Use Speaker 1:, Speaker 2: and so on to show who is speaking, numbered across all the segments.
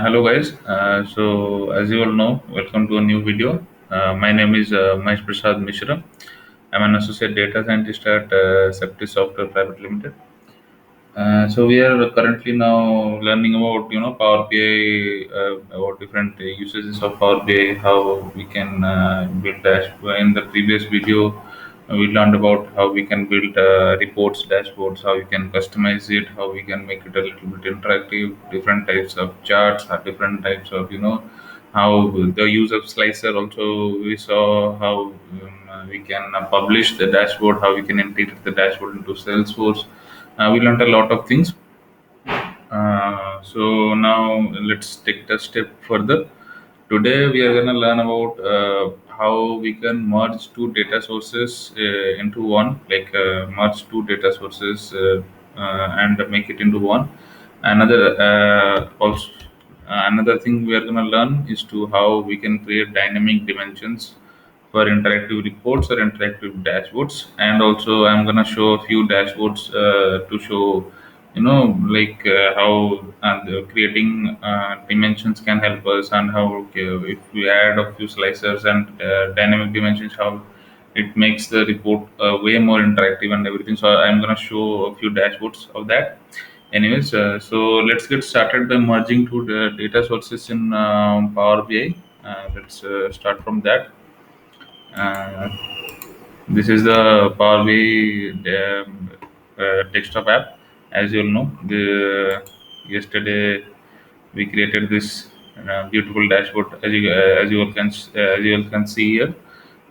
Speaker 1: Hello guys. As you all know, welcome to a new video. My name is Mahesh Prasad Mishra. I'm an associate data scientist at Ceptes Software Private Limited. We are currently now learning about Power BI, about different usages of Power BI, how we can build dashboard. In the previous video, we learned about how we can build reports, dashboards, how we can customize it, how we can make it a little bit interactive, different types of charts, different types of how the use of slicer. Also, we saw how we can publish the dashboard, how we can integrate the dashboard into Salesforce. We learned a lot of things. So now let's take the step further. Today we are going to learn about how we can merge two data sources into one, like merge two data sources and make it into one. Another thing we are going to learn is to how we can create dynamic dimensions for interactive reports or interactive dashboards. And also I'm going to show a few dashboards to show like how creating dimensions can help us, and how if we add a few slicers and dynamic dimensions, how it makes the report way more interactive and everything. So I'm going to show a few dashboards of that. Anyways, so let's get started by merging two data sources in Power BI. Let's start from that. uh, this is the Power BI desktop app. As you all know, yesterday we created this beautiful dashboard, as you all can see here,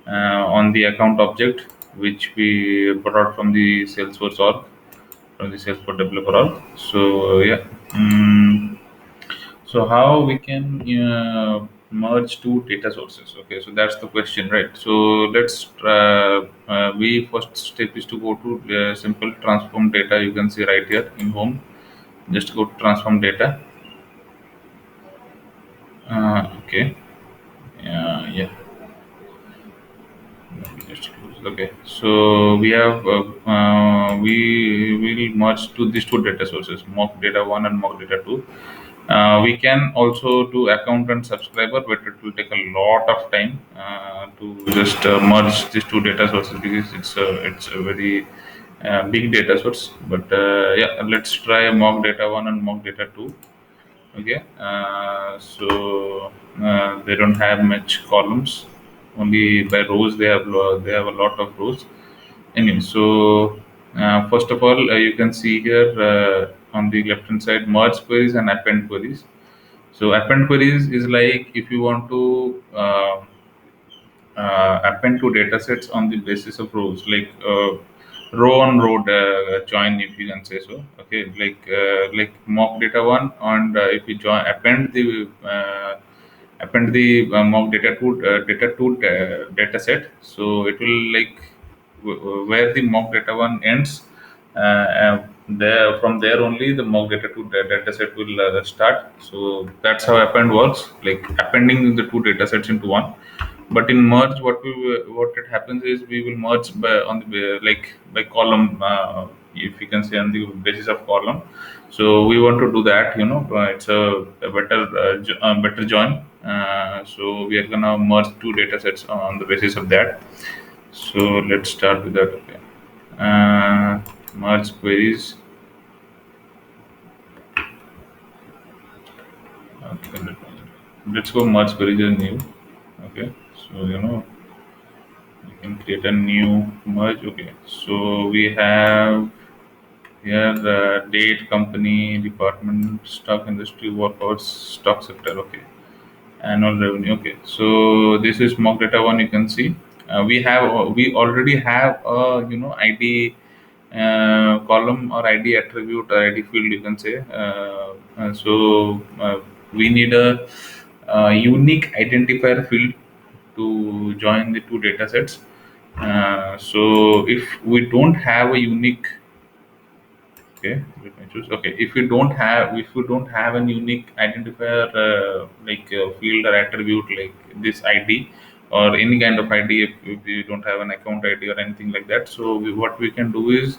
Speaker 1: on the account object, which we brought from the Salesforce org, from the Salesforce developer org. So yeah. So how we can merge two data sources? Okay, so that's the question, right? So let's we first step is to go to simple transform data. You can see right here in home. Just go to transform data. Okay. Yeah. Let me just close. Okay. So we will merge to these two data sources, mock data one and mock data two. We can also do account and subscriber, but it will take a lot of time to just merge these two data sources, because it's a very big data source. But yeah, let's try mock data one and mock data two. Okay, they don't have much columns. Only by rows they have a lot of rows. Anyway, so first of all, you can see here on the left hand side, merge queries and append queries. So append queries is like if you want to append to data sets on the basis of rows, like row on row join, if you can say so. Okay, like mock data one, and if you join append the mock data set, so it will like where the mock data one ends. There, from there only the mock data two data set will start. So that's how append works, like appending the two data sets into one. But in merge, what it happens is we will merge by on the like by column, if you can say on the basis of column. So we want to do that. It's a better better join. So we are gonna merge two data sets on the basis of that. So let's start with that. Okay. Merge queries. Okay, let's go merge queries is new. Okay, so you can create a new merge. Okay, so we have here date, company, department, stock industry, workouts, stock sector. Okay, annual revenue. Okay, so this is mock data one. You can see we already have a ID column or ID attribute or ID field. You can say we need a unique identifier field to join the two data sets. So if we don't have a unique, okay, let me choose. Okay, if we don't have a unique identifier like field or attribute like this ID or any kind of ID, if we don't have an account ID or anything like that, so what we can do is,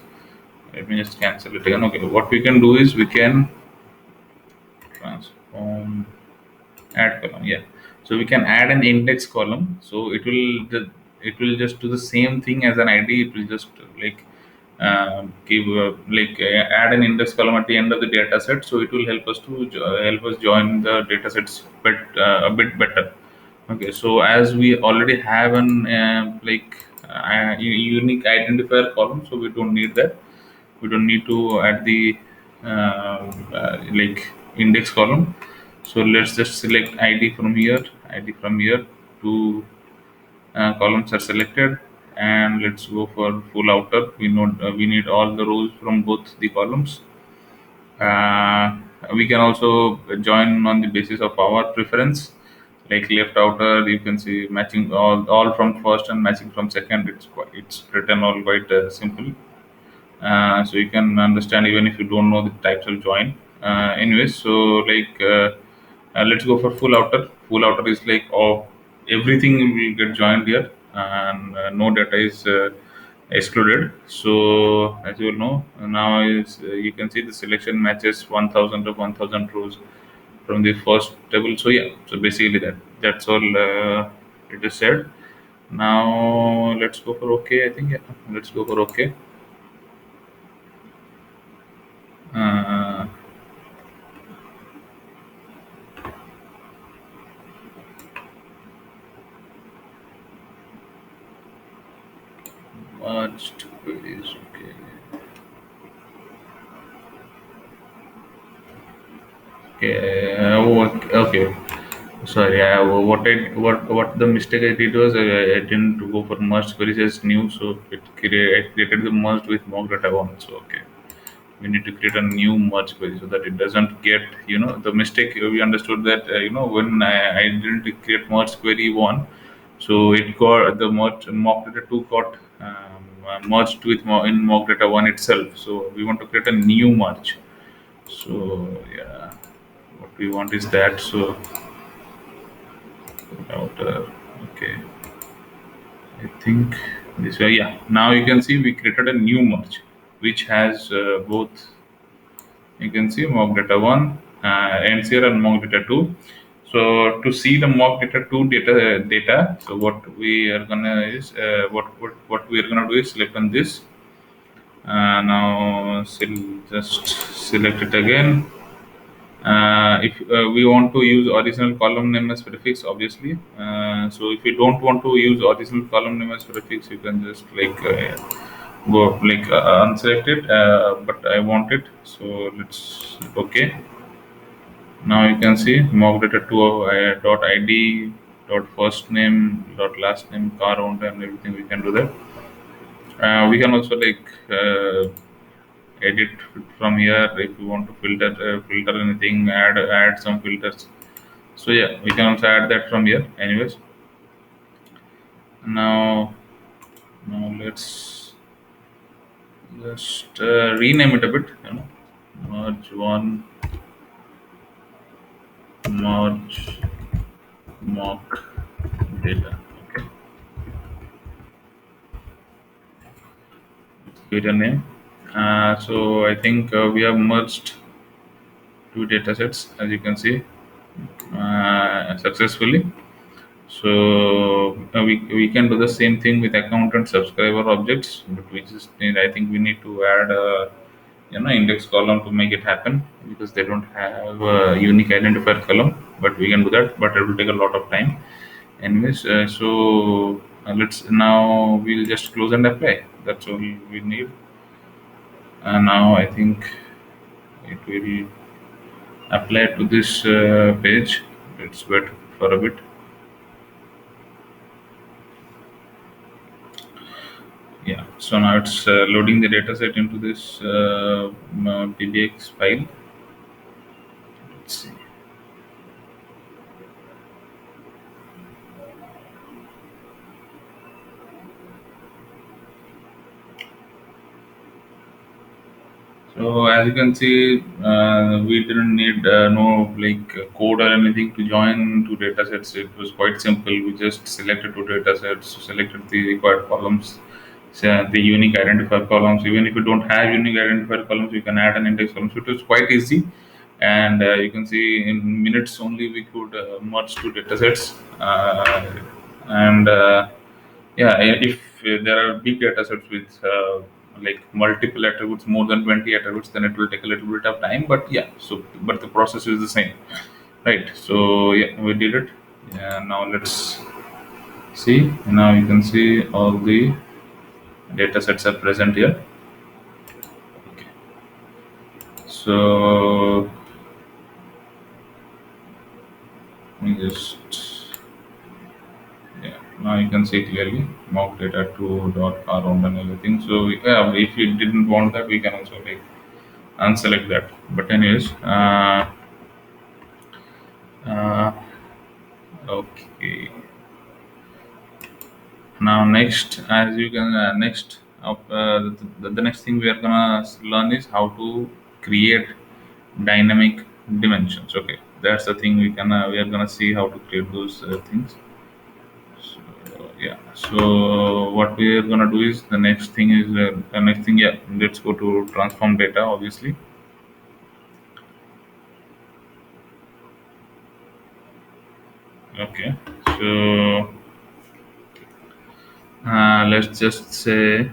Speaker 1: let me just cancel it again. Okay, what we can do is we can transform. Add column, yeah. So we can add an index column. So it will just do the same thing as an ID. It will just like give add an index column at the end of the data set. So it will help us to help us join the data sets a bit better. Okay, so as we already have an unique identifier column, so we don't need that. We don't need to add the index column. So let's just select id from here. Id from here. Two columns are selected, and let's go for full outer. We need all the rows from both the columns. uh, we can also join on the basis of our preference, like left outer. You can see matching all from first and matching from second. It's written all quite simple. So you can understand even if you don't know the types of join. Anyways, so let's go for full outer. Full outer is like everything will get joined here, and no data is excluded. So as you will know, now is you can see the selection matches 1000 of 1000 rows from the first table. So yeah, so basically that's all it is said. Now let's go for okay. I think, yeah, let's go for okay. uh, Merged queries. Okay. Okay. Okay. Sorry. What the mistake I did was I didn't go for merged queries as new, so I created the merged with mock data one. So okay, we need to create a new merge query so that it doesn't get, the mistake. We understood that when I didn't create merge query one, so it got the merge mock data two got merged with in mock data one itself. So we want to create a new merge. So yeah, what we want is that. So outer. Okay, I think this way. Yeah, now you can see we created a new merge which has both. You can see mock data 1, ends here, and mock data 2. So to see the mock data 2 data, so what we are gonna is what we are gonna do is select on this. Now just select it again. If we want to use original column name as prefix, obviously. So if you don't want to use original column name as prefix, you can just go unselect it. But I want it, so let's okay. Now you can see mock data to dot id dot first name dot last name car owner and everything. We can do that. We can also edit from here if you want to filter anything, add some filters. So yeah, we can also add that from here. Anyways, now let's just rename it a bit. Merge one, merge mock data. Okay, give it a name. So I think we have merged two data sets, as you can see, successfully. So we can do the same thing with account and subscriber objects, but we just need, I think we need to add a index column to make it happen, because they don't have a unique identifier column. But we can do that, but it will take a lot of time. Anyways, so let's now we'll just close and apply. That's all we need. And now I think it will apply to this page. Let's wait for a bit. Yeah, so now it's loading the dataset into this PBX file. Let's see. So as you can see, we didn't need no code or anything to join two datasets. It was quite simple. We just selected two datasets, selected the required columns, so the unique identifier columns. Even if you don't have unique identifier columns, you can add an index column. So it was quite easy. and you can see in minutes only we could merge two data sets. And Yeah, if there are big data sets with like multiple attributes, more than 20 attributes, then it will take a little bit of time. But yeah, so but the process is the same, right? So yeah, we did it. Yeah, now let's see. Now you can see all the data sets are present here. Okay. So let me just, yeah, now you can see clearly mock data 2 dot around and everything. So yeah, if you didn't want that, we can also like unselect that. But anyways, uh, okay. Now next, as you can next the next thing we are gonna learn is how to create dynamic dimensions. Okay, that's the thing we are gonna see how to create those things. So yeah, so what we are gonna do is the next thing. Yeah, let's go to transform data. Obviously, okay. So let's just say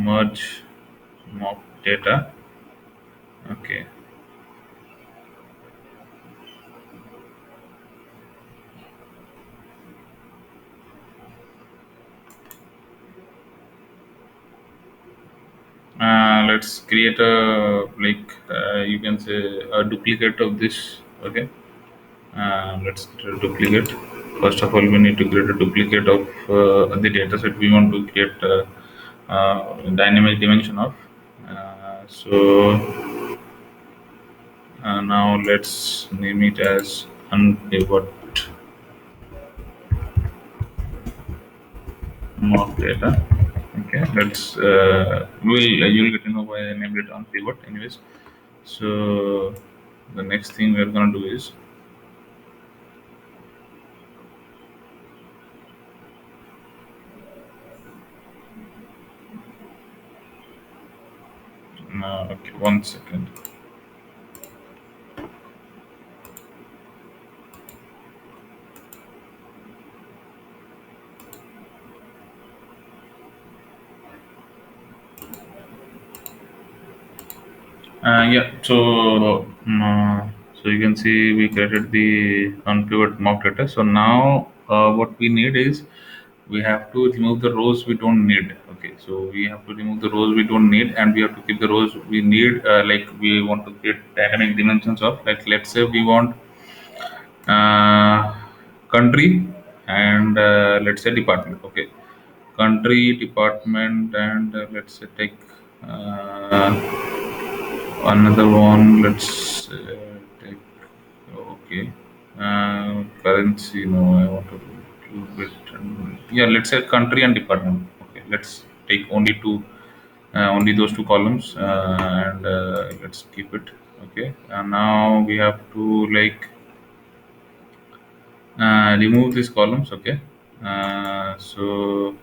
Speaker 1: merge mock data. Okay. Let's create a you can say a duplicate of this. Okay. Let's create a duplicate. First of all, we need to create a duplicate of the data set we want to create dynamic dimension of. Now let's name it as unpivot mock data. Okay, let's you'll get to know why I named it unpivot. Anyways, so the next thing we're gonna do is okay, 1 second. Yeah, so you can see we created the unpivot mock data. So now what we need is we have to remove the rows we don't need. Okay, so we have to remove the rows we don't need, and we have to keep the rows we need. Like we want to create dynamic dimensions of, like, let's say we want uh, country and let's say department. Okay, country, department, and let's say take another one. Let's take, okay, currency. No, I want to do it. Yeah, let's say country and department. Okay, let's take only two, only those two columns, and let's keep it. Okay, and now we have to like remove these columns. Okay, so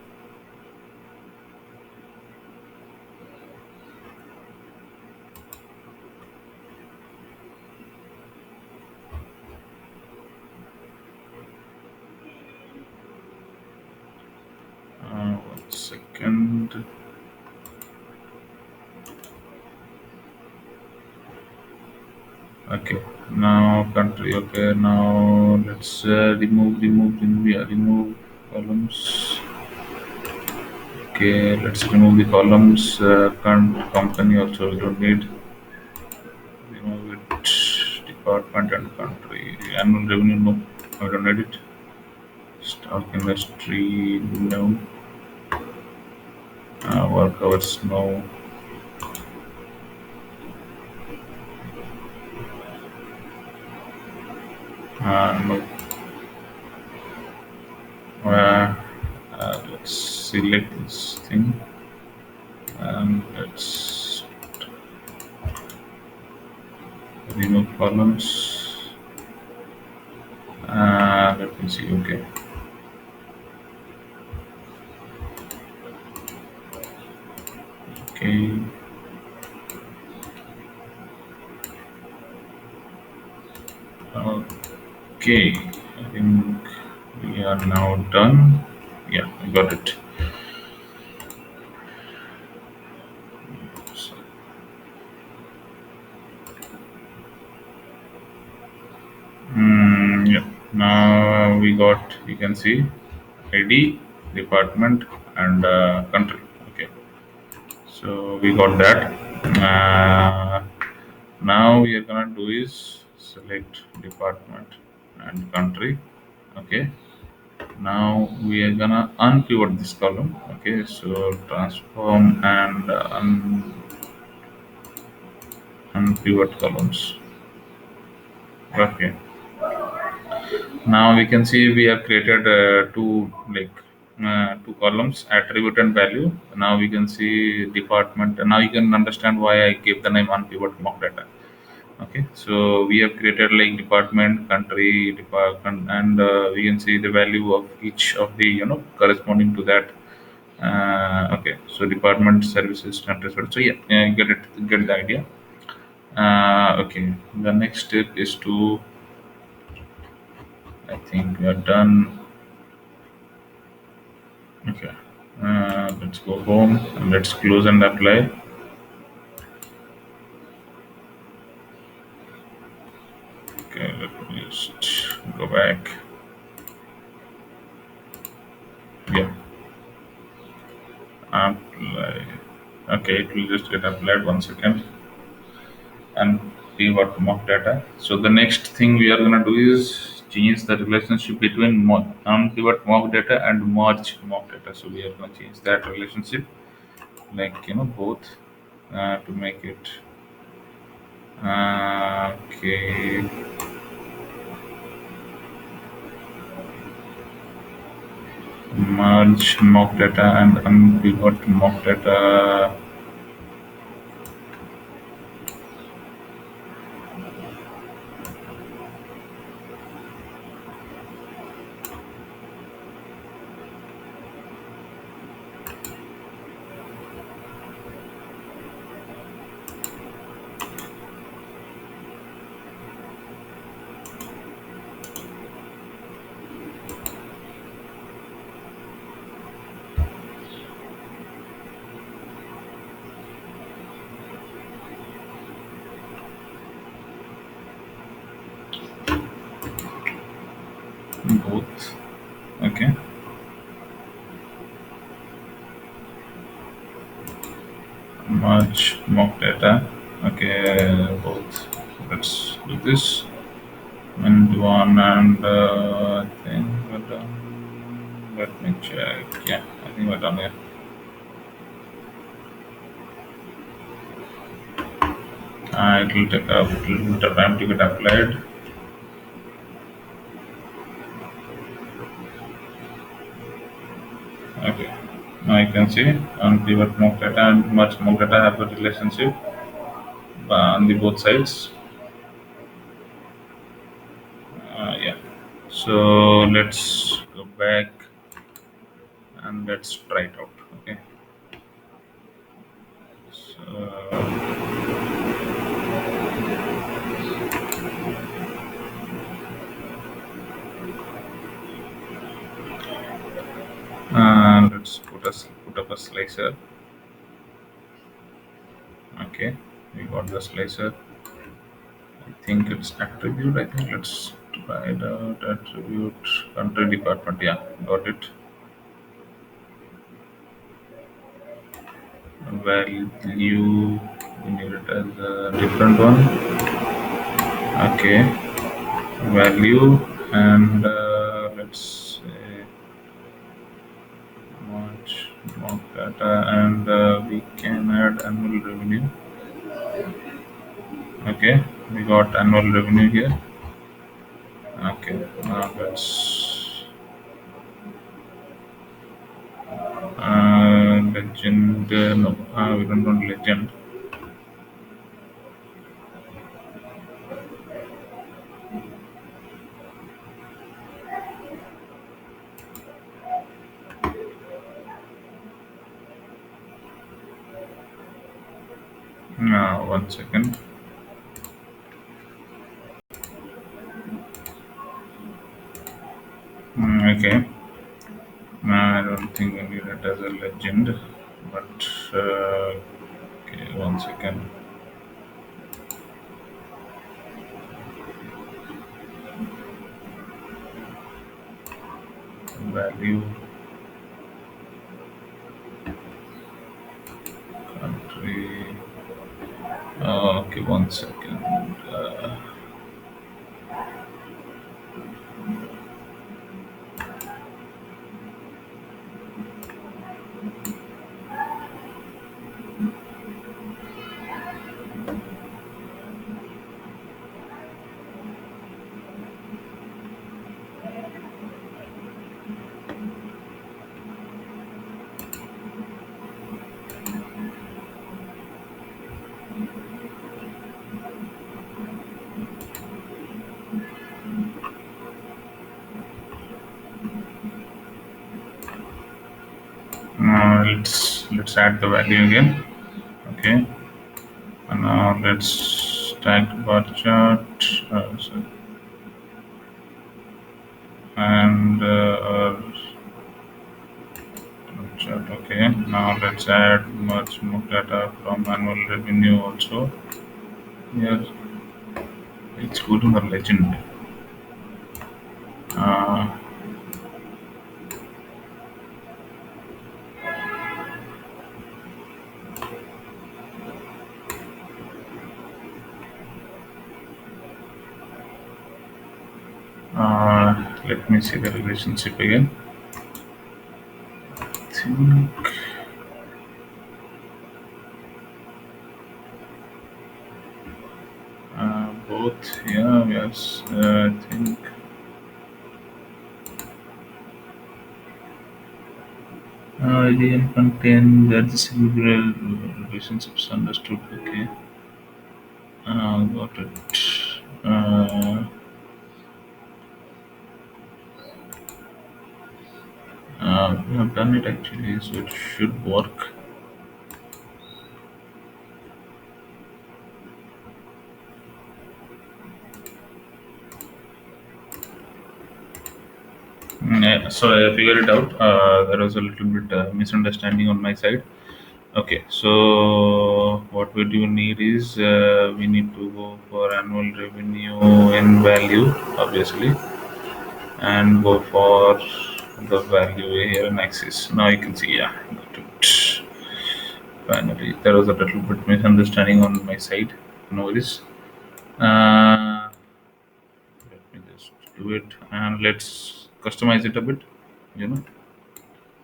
Speaker 1: 1 second. Okay, now country. Okay, now let's yeah, remove columns. Okay, let's remove the columns. Company also we don't need. Remove it. Department and country. Annual revenue, no, I don't need it. Stock industry, no. Work hours, no. No. Uh, let's select this thing and let's remove columns. Let me see. Okay. Okay. Okay, I think we are now done. Yeah, I got it. So, yeah. Now we got, you can see ID, department, and country. Okay, so we got that. Now we are gonna do is select department and country. Okay. Now we are gonna unpivot this column. Okay, so transform and unpivot columns. Okay. Now we can see we have created two columns, attribute and value. Now we can see department. Now you can understand why I gave the name unpivot mock data. Okay, so we have created like department, country, department, and we can see the value of each of the corresponding to that. Okay, so department, services, country. So yeah, get the idea. Okay, the next step is to, I think we are done. Okay, let's go home and let's close and apply. Okay, let me just go back. Yeah, apply. Okay, it will just get applied. 1 second. And pivot mock data. So the next thing we are gonna do is change the relationship between pivot mock data and merge mock data. So we are gonna change that relationship, like both, to make it. Okay, merge mock data and unpivot mock data. Both. Okay, merge mock data. Okay, both. Let's do this. And one and I think we're done. Let me check. Yeah, I think we're done here. It will take a little bit of time to get applied. Okay. Now you can see on pivot mock data and merge mock data have a relationship on the both sides. Yeah. So let's go back and let's try it out. Okay. So let's put up a slicer. Okay, we got the slicer. I think it's attribute. I think let's try it out. Attribute country department. Yeah, got it. Value. We need it as a different one. Okay, value and let's say much more data and we can add annual revenue. Okay, we got annual revenue here. Okay, now let's legend. No, we don't want legend. Now, 1 second. Okay. I don't think I need it as a legend, but okay, one second. Value country. Okay, one second. Let's add the value again. Okay, and now let's tag bar chart. Sorry. And chart. Okay, now let's add much more data from annual revenue also. Yes, it's good in the legend. Uh, Let me see the relationship again. Think, both, yeah, yes. I think IDM contain where the several relationships understood. Okay, got it. We have done it actually, so it should work. Yeah, so I figured it out. There was a little bit misunderstanding on my side. Okay, so what we do need is we need to go for annual revenue in value, obviously, and go for the value here in axis. Now you can see, yeah, got it. Finally, there was a little bit misunderstanding on my side. No worries. Uh, Let me just do it and let's customize it a bit, you know,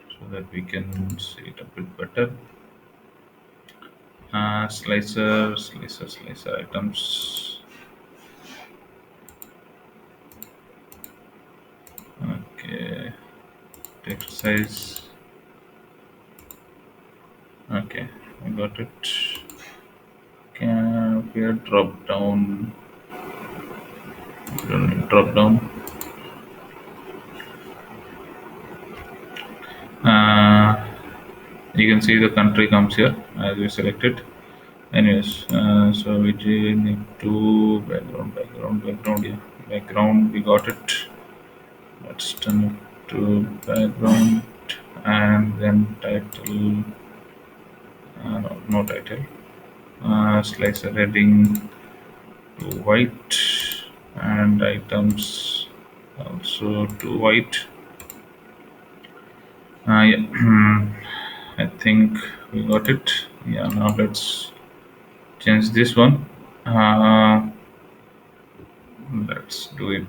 Speaker 1: so that we can see it a bit better. Slicer items. Okay, text size. Okay, I got it. Can here drop down? We don't need drop down. Uh, you can see the country comes here as we select it. Anyways, so we do need to background. Yeah, background. We got it. Let's turn it to background and then title. No title. Slicer heading to white and items also to white. Yeah, I think we got it. Yeah, now let's change this one. Uh, let's do it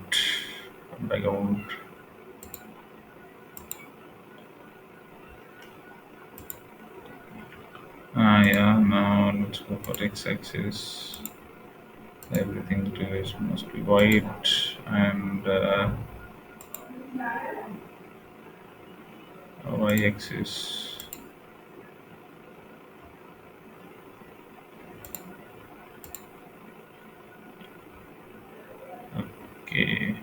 Speaker 1: background. Yeah, now let's go for x-axis. Everything is must be white and y-axis. Okay.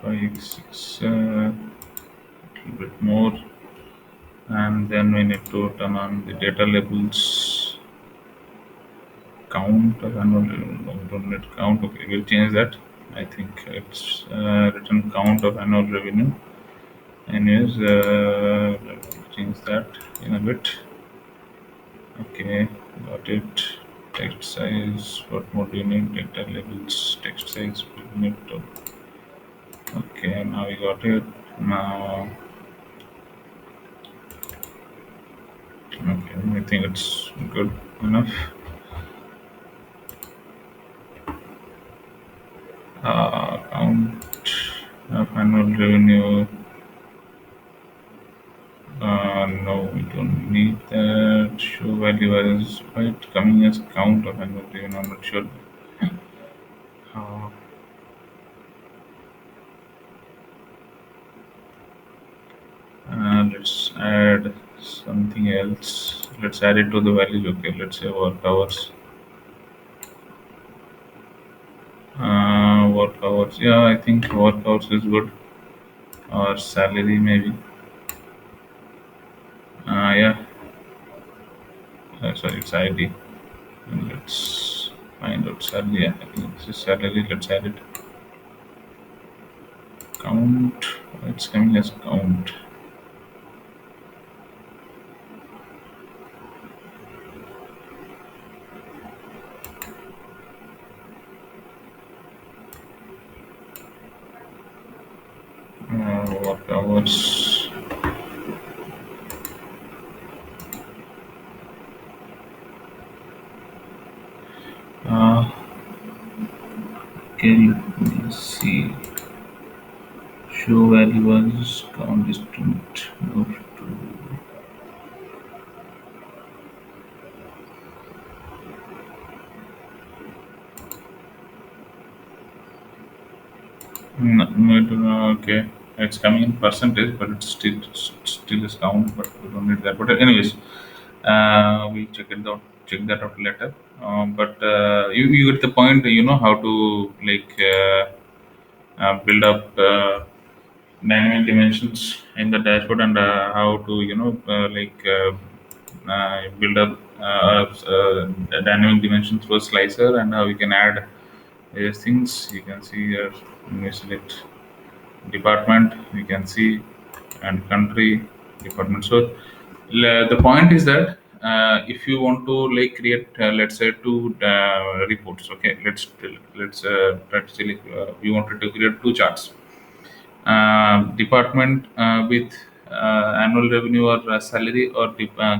Speaker 1: 5, 6, little bit more, and then we need to turn on the data labels count of annual revenue. No, we don't need count. Okay, we'll change that. I think it's written count of annual revenue. Anyways, we'll change that in a bit. Okay, got it. Text size. What more do you need? Data labels. Text size. We need to. Okay, now we got it. Now, okay, I think it's good enough. Count of annual revenue. No, we don't need that. Show value as quite coming as count of annual revenue. I'm not sure. Uh, let's add something else. Let's add it to the values. Okay, let's say work hours. Work hours. Yeah, I think work hours is good. Or salary maybe. Yeah. Sorry, it's ID. And let's find out salary. Yeah, I think this is salary. Let's add it. Count. It's coming as count. Work hours. Uh, okay, let me see. Show value was count distinct. Move to. No, okay. It's coming in percentage, but it's still is count, but we don't need that. But anyways, we'll check that out later. But you get the point. You know how to build up dynamic dimensions in the dashboard, and how to build up a dynamic dimension through a slicer, and how we can add various things. You can see here when we select department, we can see, and country, department. So the point is that if you want to create, let's say, two reports. Okay, let's try to select. We wanted to create two charts. Department with annual revenue or salary, or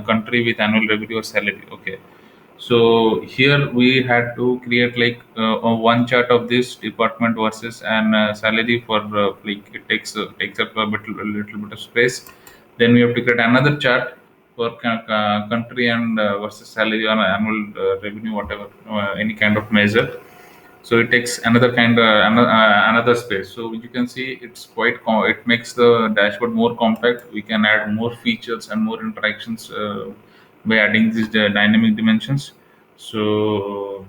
Speaker 1: country with annual revenue or salary. Okay, so here we had to create one chart of this department versus and salary for it takes up a little bit of space. Then we have to create another chart for country and versus salary on annual revenue, whatever, any kind of measure. So it takes another space. So you can see it's it makes the dashboard more compact. We can add more features and more interactions by adding these dynamic dimensions. So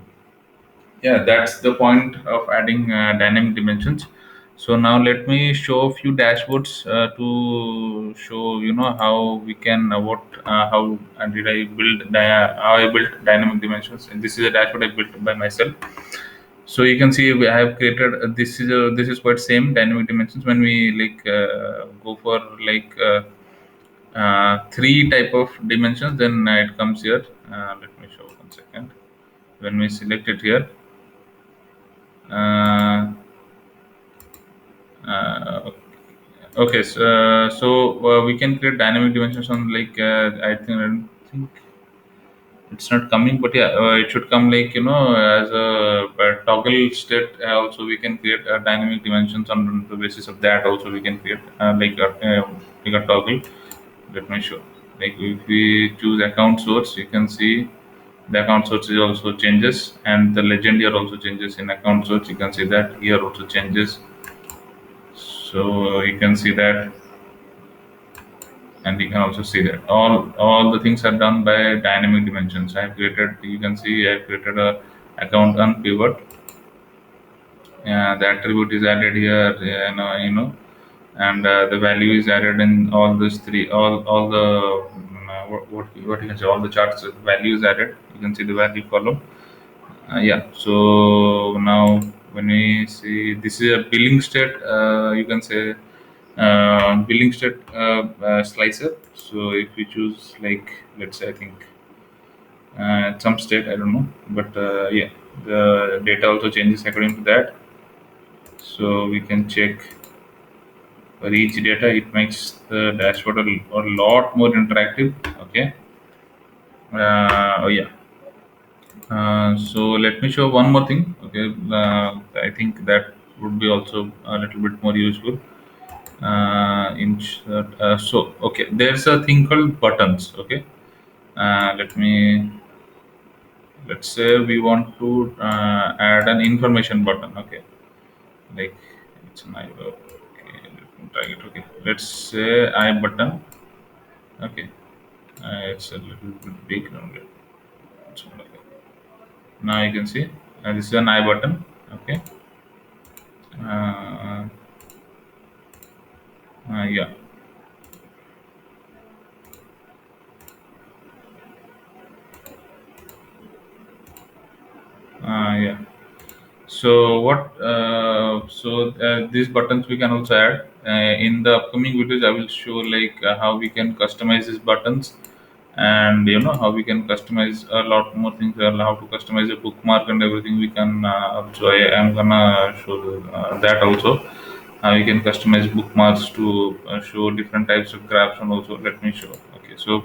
Speaker 1: yeah, that's the point of adding dynamic dimensions. So now let me show a few dashboards to show how we can how did I build how I built dynamic dimensions. And this is a dashboard I built by myself. So you can see I have created this is quite same dynamic dimensions. When we go for three type of dimensions, then it comes here. Let me show 1 second. When we select it here, uh, uh, okay, so we can create dynamic dimensions on I think it's not coming, but yeah, it should come as a toggle state. Also, we can create dynamic dimensions on the basis of that. Also, we can create like a toggle. Let me show. Like if we choose account source, you can see the account source is also changes, and the legend here also changes in account source. You can see that here also changes. So you can see that, and you can also see that all the things are done by dynamic dimensions. I have created, you can see I have created a account on pivot. The attribute is added here, and the value is added in all these three, all the what you can say, all the charts. The value is added. You can see the value column. Yeah. So now when we see this is a billing state, you can say billing state slicer. So if we choose, like, let's say, I think some state, I don't know, but yeah, the data also changes according to that. So we can check for each data. It makes the dashboard a lot more interactive. Okay. Oh yeah. So let me show one more thing. Okay. I think that would be also a little bit more useful. So okay, there's a thing called buttons. Okay. Let's say we want to add an information button. Okay. Like, it's an I. Okay. Let me try it. Okay. Let's say I button. Okay. It's a little bit big only. Okay. Now you can see this is an I button. Okay. Uh, yeah. Yeah. So these buttons we can also add in the upcoming videos. I will show, like, how we can customize these buttons, and how we can customize a lot more things, how to customize a bookmark and everything. We can also, I am gonna show that also. You can customize bookmarks to show different types of graphs, and also let me show. Okay, so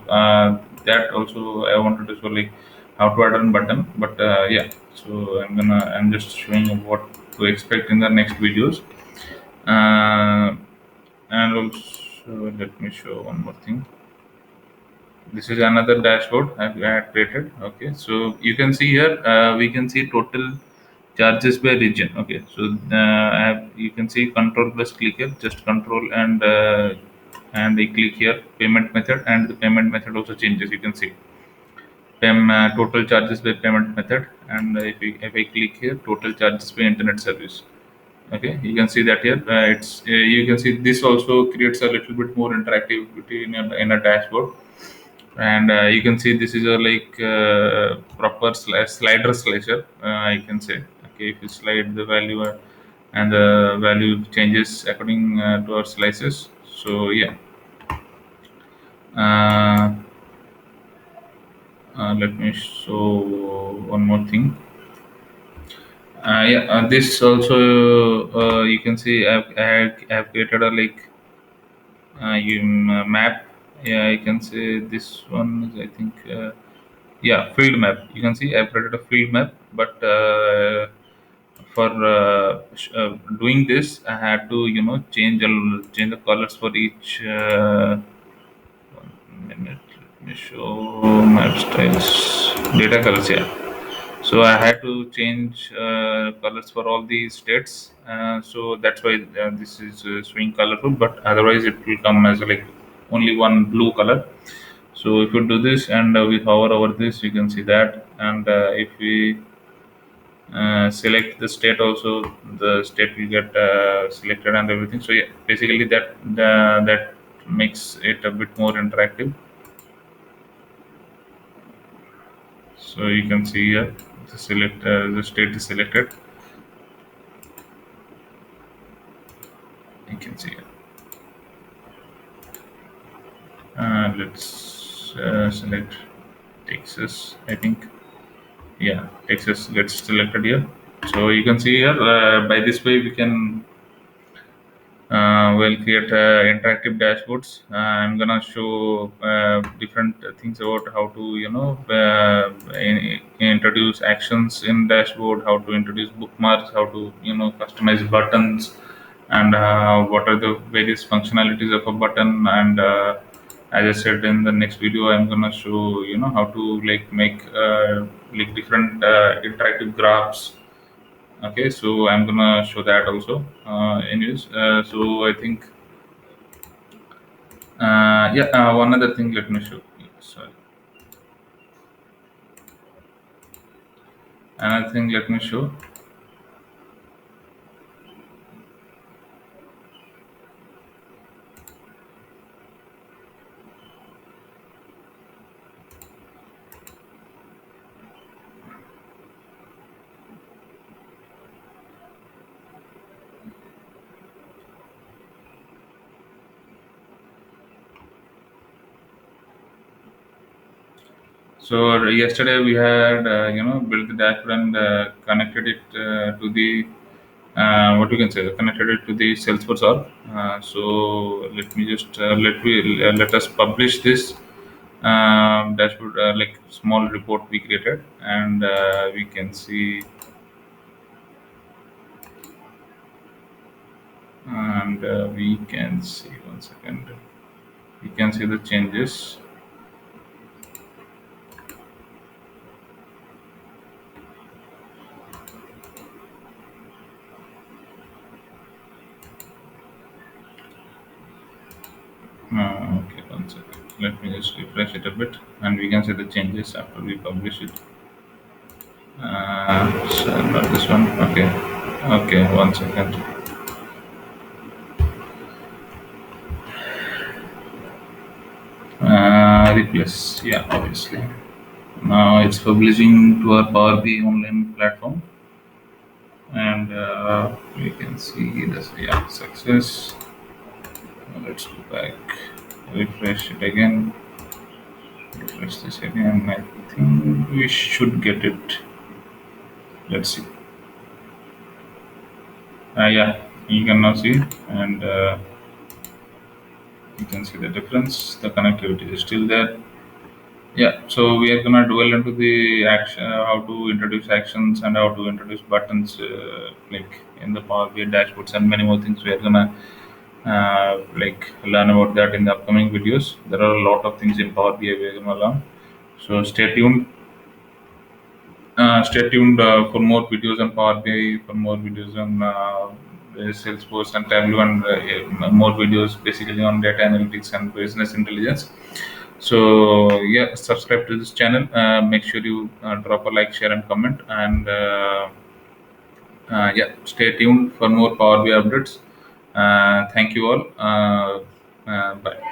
Speaker 1: that also I wanted to show, like, how to add a button, but yeah. So I'm just showing you what to expect in the next videos, uh, and also let me show one more thing. This is another dashboard I had created. Okay, so you can see here, we can see total charges by region. Okay, so you can see control plus click here, just control, and I click here payment method, and the payment method also changes. You can see total charges by payment method, and if I click here total charges by internet service. Okay, you can see that here. You can see this also creates a little bit more interactivity in a dashboard, and you can see this is a, like, proper slider slicer, I can say. Okay, if you slide the value, and the value changes according to our slices. So yeah. uh, Let me show one more thing. Yeah, this also, you can see I've created a, like, map. Yeah, I can say this one is, I think, yeah, field map. You can see I've created a field map, but for doing this, I had to, change the colors for each. 1 minute, let me show map styles, data colors. Yeah, so I had to change colors for all these states. So that's why this is showing colorful, but otherwise it will come as, like, only one blue color. So if you do this, and we hover over this, you can see that. And if we select the state also, the state will get selected and everything. So yeah, basically that makes it a bit more interactive. So you can see here the state is selected. You can see it. Let's select Texas, I think. Yeah, Texas gets selected here. So you can see here, by this way we can we'll create interactive dashboards. I'm gonna show different things about how to, introduce actions in dashboard, how to introduce bookmarks, how to, customize buttons, and what are the various functionalities of a button. And as I said, in the next video, I'm gonna show, how to, like, make like different interactive graphs. Okay, so I'm gonna show that also. Anyways, so I think, yeah, one other thing, let me show. Sorry, another thing, let me show. So yesterday we had built the dashboard and connected it to the what you can say connected it to the Salesforce org. So let us publish this dashboard, like small report we created, and we can see, we can see, one second, we can see the changes. Okay, one second. Let me just refresh it a bit, and we can see the changes after we publish it. So not this one. Okay. Okay, one second. Replace. Yeah, obviously. Now it's publishing to our Power BI online platform, and we can see this. Yeah, success. Let's go back. Refresh it again. Refresh this again. I think we should get it. Let's see. Yeah, you can now see, and you can see the difference. The connectivity is still there. Yeah, so we are gonna dwell into the action, how to introduce actions and how to introduce buttons, like in the Power BI dashboards and many more things. We are gonna like learn about that in the upcoming videos. There are a lot of things in Power BI we are gonna learn. So stay tuned. Stay tuned for more videos on Power BI, for more videos on Salesforce and Tableau, and more videos basically on data analytics and business intelligence. So yeah, subscribe to this channel. Make sure you drop a like, share, and comment. And yeah, stay tuned for more Power BI updates. Thank you all. Bye.